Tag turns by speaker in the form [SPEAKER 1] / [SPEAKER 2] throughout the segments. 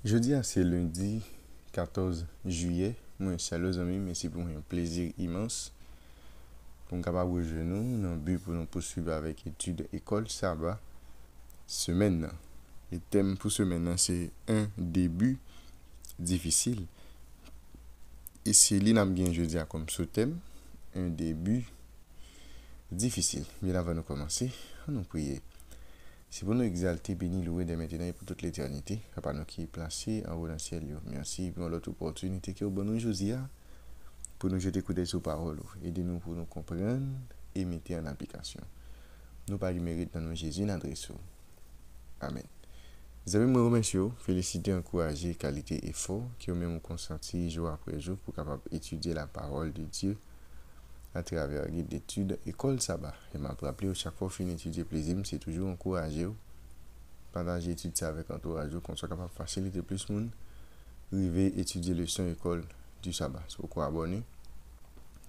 [SPEAKER 1] Jeudi, c'est lundi 14 juillet. Moi, chers amis, merci pour un plaisir immense pour nous capable de nous dans le but pour nous poursuivre avec études école sabbat semaine. Le thème pour semaine c'est un début difficile. Et c'est l'inam bien jeudi comme ce thème, un début difficile. Bien avant de commencer, on nous prier. Si vous nous exalter, béni, loué dès maintenant et pour toute l'éternité, Papa nous qui est placé en haut dans le ciel, merci pour l'autre opportunité que vous donnez aujourd'hui pour nous jeter coup d'œil sur parole. Aidez-nous pour nous comprendre et mettre en application. Nous pas mérite dans nos Jésus, n'adresse. Amen. Vous avez me remercier, féliciter, encourager, qualité, effort, qui ont même consenti jour après jour pour capable étudier la parole de Dieu à travers guide d'études école sabbat. Et m'a rappelé chaque fois fin étudier plaisir, c'est toujours encourager pendant que j'étudie ça avec entourage qu'on soit capable de faciliter plus monde arriver étudier leçon école du sabbat. Si vous abonner,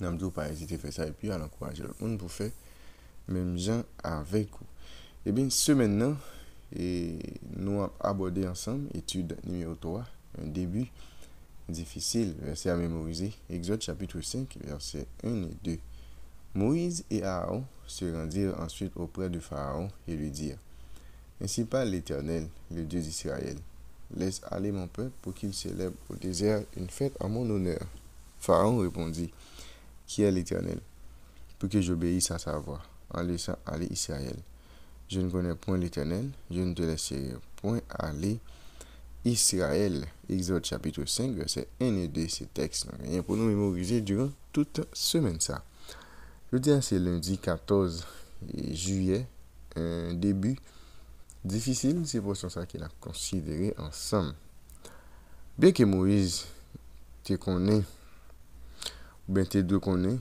[SPEAKER 1] n'amdou pas hésiter à faire ça et puis à encourager le monde pour faire même gens avec vous. Et bien ce maintenant et nous avons abordé ensemble étude numéro 3, un début difficile, verset à mémoriser, Exode chapitre 5, versets 1 et 2. Moïse et Aaron se rendirent ensuite auprès de Pharaon et lui dirent: Ainsi parle l'Éternel, le Dieu d'Israël. Laisse aller mon peuple pour qu'il célèbre au désert une fête en mon honneur. Pharaon répondit: Qui est l'Éternel, pour que j'obéisse à sa voix, en laissant aller Israël? Je ne connais point l'Éternel, je ne te laisserai point aller Israël. Exode chapitre 5, verset 1 et 2, ces textes. Rien pour nous mémoriser durant toute semaine ça. Je dis c'est lundi 14 juillet, un début difficile, c'est pour ça qu'il a considéré ensemble. Bien que Moïse te connaît, ou bien te deux connaît,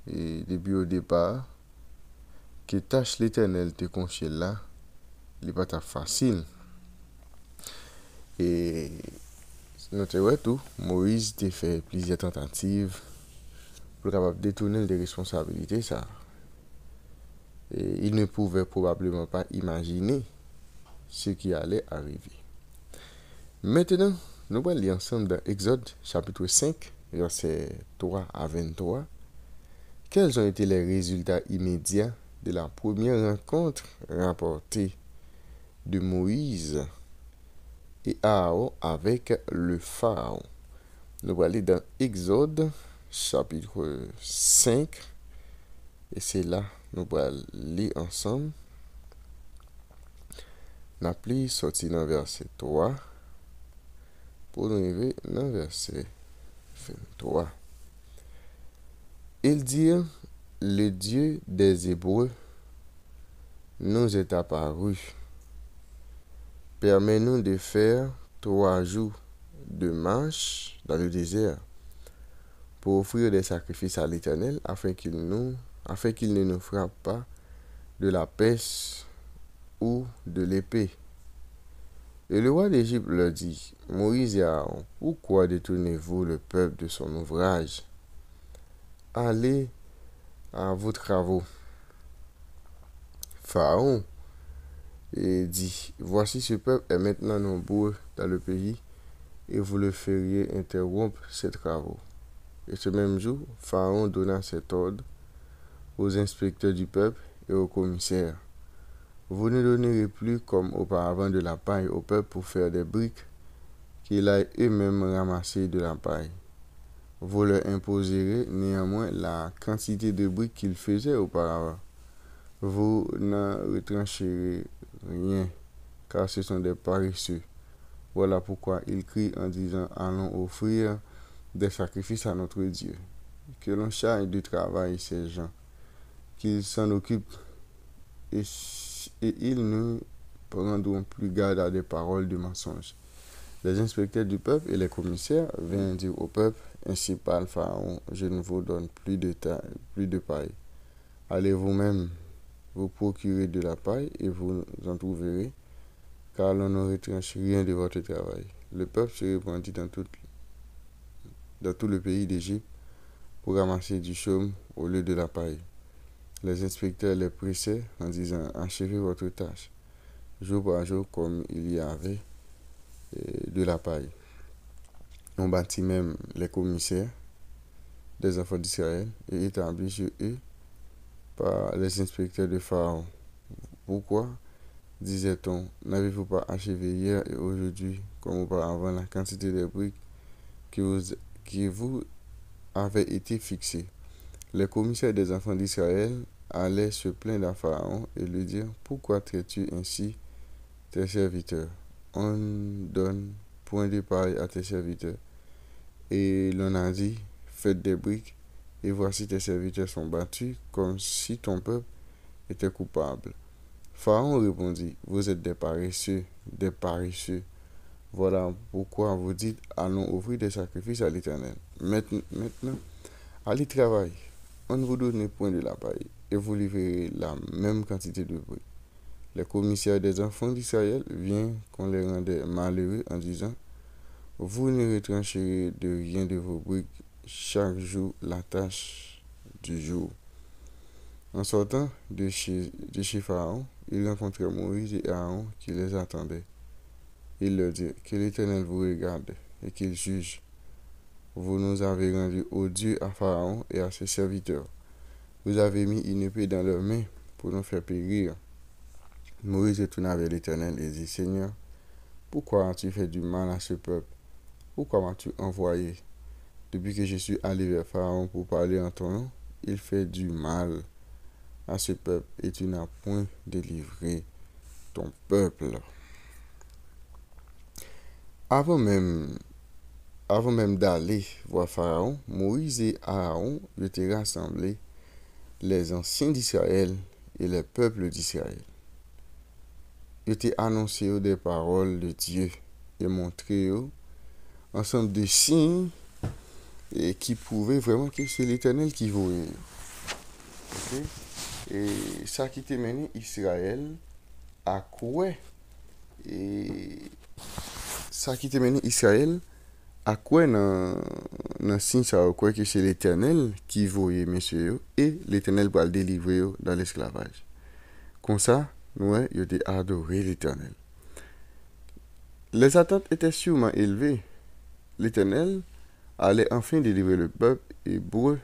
[SPEAKER 1] et depuis au départ, que tâche l'Éternel te confier là, il n'est pas facile. Et notez tout, Moïse t'a fait plusieurs tentatives pour capable détourner des responsabilités ça. Et il ne pouvait probablement pas imaginer ce qui allait arriver. Maintenant, nous allons lire ensemble dans Exode chapitre 5, versets 3 à 23. Quels ont été les résultats immédiats de la première rencontre rapportée de Moïse et Aaron avec le Pharaon? Nous allons aller dans Exode chapitre 5 et c'est là nous allons lire ensemble. Nous allons sortir dans verset 3 pour nous arriver dans verset 23. Ils dirent: Le Dieu des Hébreux nous est apparu. Permets-nous de faire 3 jours de marche dans le désert pour offrir des sacrifices à l'Éternel afin qu'il ne nous frappe pas de la peste ou de l'épée. Et le roi d'Égypte leur dit: Moïse et Aaron, pourquoi détournez-vous le peuple de son ouvrage? Allez à vos travaux. Pharaon dit: Voici ce peuple est maintenant nombreux dans le pays, et vous le feriez interrompre ses travaux. Et ce même jour, Pharaon donna cet ordre aux inspecteurs du peuple et aux commissaires: Vous ne donnerez plus comme auparavant de la paille au peuple pour faire des briques, qu'il aille eux-mêmes ramasser de la paille. Vous leur imposerez néanmoins la quantité de briques qu'ils faisaient auparavant. Vous n'en retrancherez rien, car ce sont des paresseux. Voilà pourquoi ils crient en disant: Allons offrir des sacrifices à notre Dieu. Que l'on charge de travail ces gens, qu'ils s'en occupent, et ils ne prendront plus garde à des paroles de mensonge. Les inspecteurs du peuple et les commissaires vinrent dire au peuple: Ainsi parle Pharaon, je ne vous donne plus de paille. Allez vous-même vous procurer de la paille et vous en trouverez, car l'on ne retranche rien de votre travail. Le peuple se répandit dans tout le pays d'Égypte pour ramasser du chaume au lieu de la paille. Les inspecteurs les pressaient en disant: Achevez votre tâche, jour par jour, comme il y avait de la paille. On bâtit même les commissaires des enfants d'Israël et établis sur eux par les inspecteurs de Pharaon. Pourquoi, disait-on, n'avez-vous pas achevé hier et aujourd'hui, comme auparavant, la quantité de briques qui vous avait été fixée? Les commissaires des enfants d'Israël allaient se plaindre à Pharaon et lui dire: Pourquoi traites-tu ainsi tes serviteurs? On ne donne point de paille à tes serviteurs. Et l'on a dit: Faites des briques, et voici tes serviteurs sont battus comme si ton peuple était coupable. Pharaon répondit: Vous êtes des paresseux, des paresseux. Voilà pourquoi vous dites: Allons offrir des sacrifices à l'Éternel. Maintenant, allez travailler. On ne vous donne point de la paille, et vous livrerez la même quantité de briques. Les commissaires des enfants d'Israël virent qu'on les rendait malheureux en disant: Vous ne retrancherez de rien de vos briques chaque jour la tâche du jour. En sortant de chez Pharaon, ils rencontrèrent Moïse et Aaron qui les attendaient. Il leur dit: Que l'Éternel vous regarde et qu'il juge. Vous nous avez rendus odieux à Pharaon et à ses serviteurs. Vous avez mis une épée dans leurs mains pour nous faire périr. Moïse retourna vers l'Éternel et dit: Seigneur, pourquoi as-tu fait du mal à ce peuple? Pourquoi m'as-tu envoyé? Depuis que je suis allé vers Pharaon pour parler en ton nom, il fait du mal à ce peuple et tu n'as point délivré ton peuple. Avant même, avant même d'aller voir Pharaon, Moïse et Aaron étaient rassemblés les anciens d'Israël et les peuples d'Israël. Ils étaient annoncés des paroles de Dieu et montrés ensemble de signes et qui prouvaient vraiment que c'est l'Éternel qui voyait. Okay? Et ça qui t'a mené Israël à quoi? Et ça qui t'a mené Israël à quoi dans signe ça quoi que c'est l'Éternel qui voyait messieurs et l'Éternel va le délivrer dans l'esclavage. Comme ça, nous ils étaient adoré l'Éternel. Les attentes étaient sûrement élevées. L'Éternel allait enfin délivrer le peuple hébreu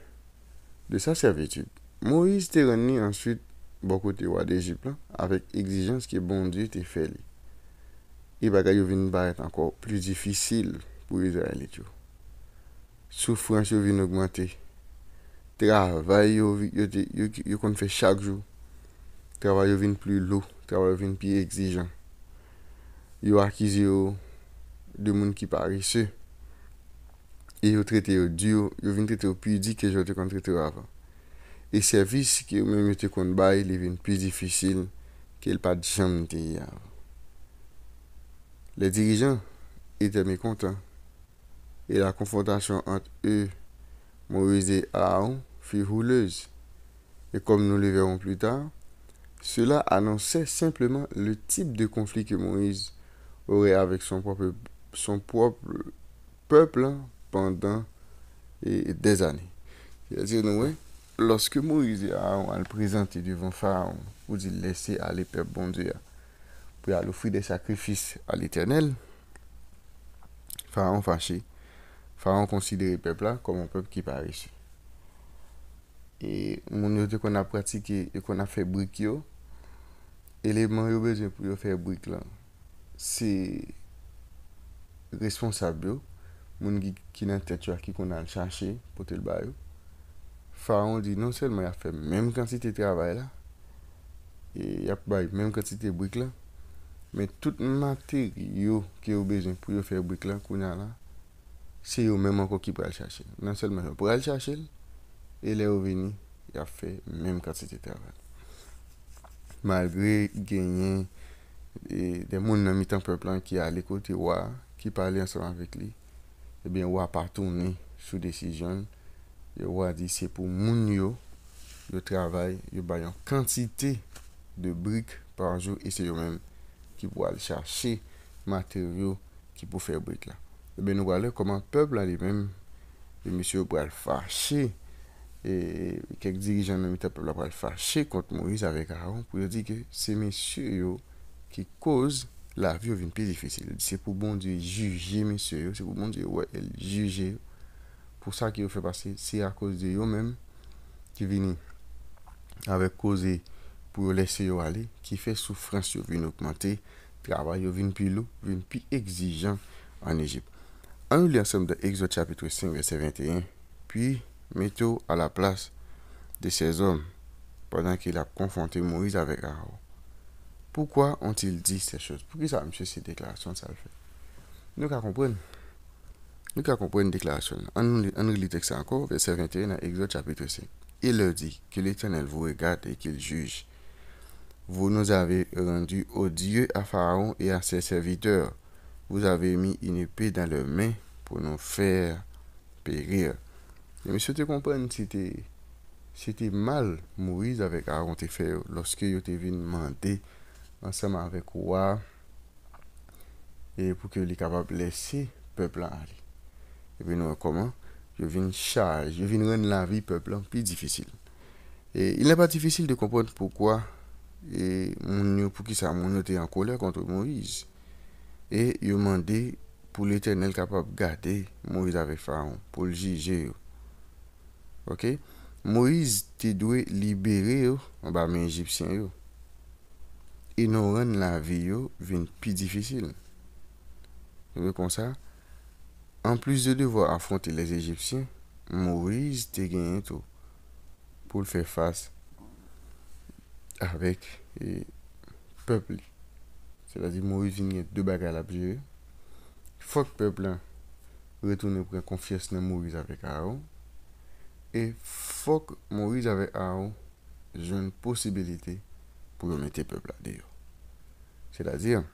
[SPEAKER 1] de sa servitude. Moïse t'est revenu ensuite beaucoup de rois d'Égypte avec exigence que bon Dieu t'ait fait. Et bagaille vient être encore plus difficile pour les Israélites. Souffrance vient augmenter. Travail qu'on fait chaque jour. Travail vient plus lourd, travail vient plus exigeant. Yo accusé de monde qui paresseux. Et yo traité dur, yo vient traiter plus dur que j'étais contre traité avant. Et service que même était qu'on bail, il vient plus difficile qu'il pas de jamais avant. Les dirigeants étaient mécontents et la confrontation entre eux, Moïse et Aaron, fut rouleuse. Et comme nous le verrons plus tard, cela annonçait simplement le type de conflit que Moïse aurait avec son propre peuple pendant des années. C'est-à-dire, lorsque Moïse et Aaron allaient présenter devant Pharaon pour dire laisser aller peuple bon Dieu pour aller offrir des sacrifices à l'Éternel, Pharaon fâché, Pharaon considérait le peuple là comme un peuple qui paresseux. Et mon qu'on a pratiqué et qu'on a fait briques, éléments yo besoin pour faire briques là, c'est responsable moun qui dans tête qui qu'on a cherché pour te le bail. Pharaon dit non seulement il a fait même quantité de travail là et il a bail même quantité de briques là, mais tout matériaux qui ont besoin pour faire briques là qu'on a là, c'est eux même encore qui pour aller chercher. Non seulement pour aller chercher et les revenus, il a fait même quantité de travail. Malgré gagner des gens dans mi-temps peuple qui a l'écoute roi qui parlait ensemble avec lui, eh bien roi pas tourné sous décision. Le roi dit c'est pour moun yo le travail, yo ba une quantité de briques par jour et c'est eux même qui pour aller chercher matériaux qui pour faire briques là. Eh bien nous voilà comment peuple là lui-même et monsieur pour fâché et quelques dirigeants de l'État peuple fâché contre Moïse avec Aaron pour dire que c'est messieurs qui causent la vie vient plus difficile. C'est pour bon Dieu juger, monsieur. C'est pour bon Dieu, ouais, juger. Pour ça qu'il fait passer, c'est à cause de eux-mêmes qui viennent avec cause pour laisser eux aller, qui fait souffrance, vient augmenter, travail, vient plus lourd, vient plus exigeant en Égypte. On lit ensemble de Exode chapitre 5, verset 21. Puis, mettez-vous à la place de ces hommes pendant qu'il a confronté Moïse avec Aaron. Pourquoi ont-ils dit ces choses? Pourquoi ça, monsieur, ces déclarations, ça le fait? Nous qu'à comprendre. Nous qu'à comprendre une déclaration. On lit le texte encore, verset 21 dans Exode chapitre 5. Il leur dit que l'Éternel vous regarde et qu'il juge. Vous nous avez rendus odieux à Pharaon et à ses serviteurs. Vous avez mis une épée dans leurs mains pour nous faire périr. Et monsieur, tu comprends, c'était mal Moïse avec Aaron te fait lorsque il était venu demander ensemble avec roi et pour que les capable de laisser le peuple aller. Et puis nous comment je viens charge, je viens rendre la vie peuple plus difficile. Et il n'est pas difficile de comprendre pourquoi et pour qui ça mon était en colère contre Moïse. Et il a demandé pour l'Éternel capable de garder Moïse avec Pharaon pour le juger. OK? Moïse te doit libérer en bas les Égyptiens. Et nous rendre la vie plus difficile. Vous comme ça? En plus de devoir affronter les Égyptiens, Moïse te gagné tout pour le faire face avec le peuple. C'est-à-dire Moïse vient deux bagages à gérer. Il faut que le peuple retourne prendre confiance dans Moïse avec Aaron. Et il faut que Moïse avec Aaron ait une possibilité pour mettre le peuple à dehors. C'est-à-dire,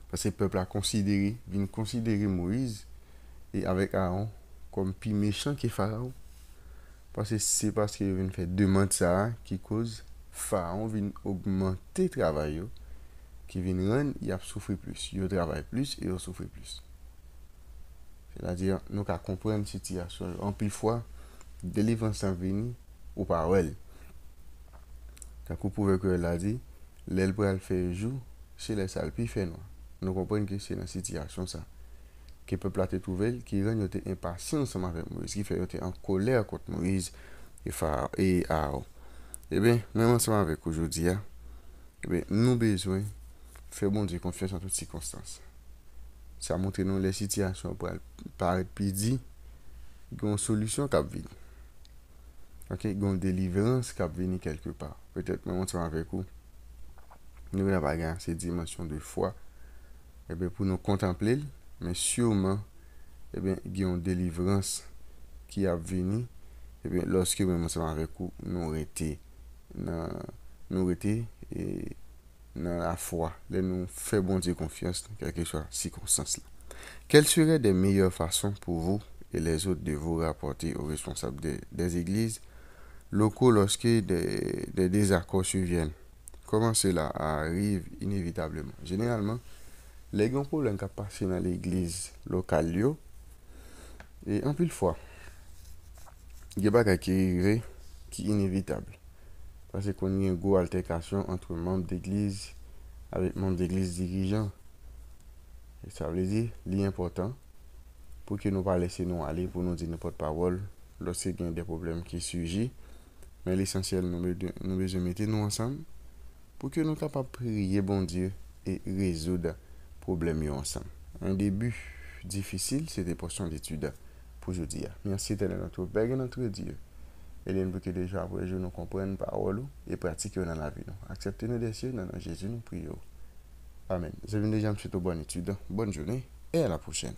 [SPEAKER 1] parce que le peuple a considéré, vient considérer Moïse et avec Aaron comme plus méchant que Pharaon. Parce que c'est parce qu'il vient faire demande ça qui cause Pharaon vient augmenter le travail, qui vient rendre, il a souffert plus, il travaille plus et il souffre plus. C'est-à-dire, nous avons compris une situation. En plus fois, délivrance en venu aux paroles. Quand vous pouvez que elle a dit, l'aile pour le faire jour, c'est les salles puis fait noir. Nous comprenons que c'est dans cette situation ça. Que le peuple a été trouvé, qui rend impatient ensemble avec Moïse, qui fait en colère contre Moïse et Aaron. Eh bien, même ensemble avec aujourd'hui, eh bien, nous avons besoin de faire bon Dieu confiance en toutes circonstances. Ça montre nous les situations pour paraître plus dit, il y a une solution qui vient. Ok, il y a une délivrance qui vient quelque part. Peut-être même ensemble avec vous, nous n'avons pas gagné ces dimensions de foi, eh bien, pour nous contempler, mais sûrement, eh bien, il y a une délivrance qui a venu, eh bien, lorsque nous ensemble avec vous, nous étions dans la foi, nous faisons bon Dieu confiance dans quelque chose circonstance là. Quelles seraient les meilleures façons pour vous et les autres de vous rapporter aux responsables des églises locaux lorsque des désaccords surviennent? Comment cela arrive inévitablement? Généralement, les grands problèmes qui passent dans l'église locale, et en plus de fois, il y a des choses qui arrivent qui sont inévitables. Parce qu'on y a une grosse altercation entre membres d'église avec membres d'église dirigeants. Et ça veut dire, l'important, pour que nous ne pas laisser nous aller, pour nous dire n'importe parole, lorsqu'il y a des problèmes qui surgissent. Mais l'essentiel, nous devons mettre nous ensemble pour que nous soyons capables de prier bon Dieu et résoudre les problèmes ensemble. Un début difficile, c'est des portions d'études pour aujourd'hui. Merci à notre Père et notre Dieu. Et nous que déjà après nous comprendre parole et pratiquer dans la vie. Acceptez-nous des cieux, dans Jésus nous prions. Amen. Je viens déjà me souhaiter bonne étude, bonne journée et à la prochaine.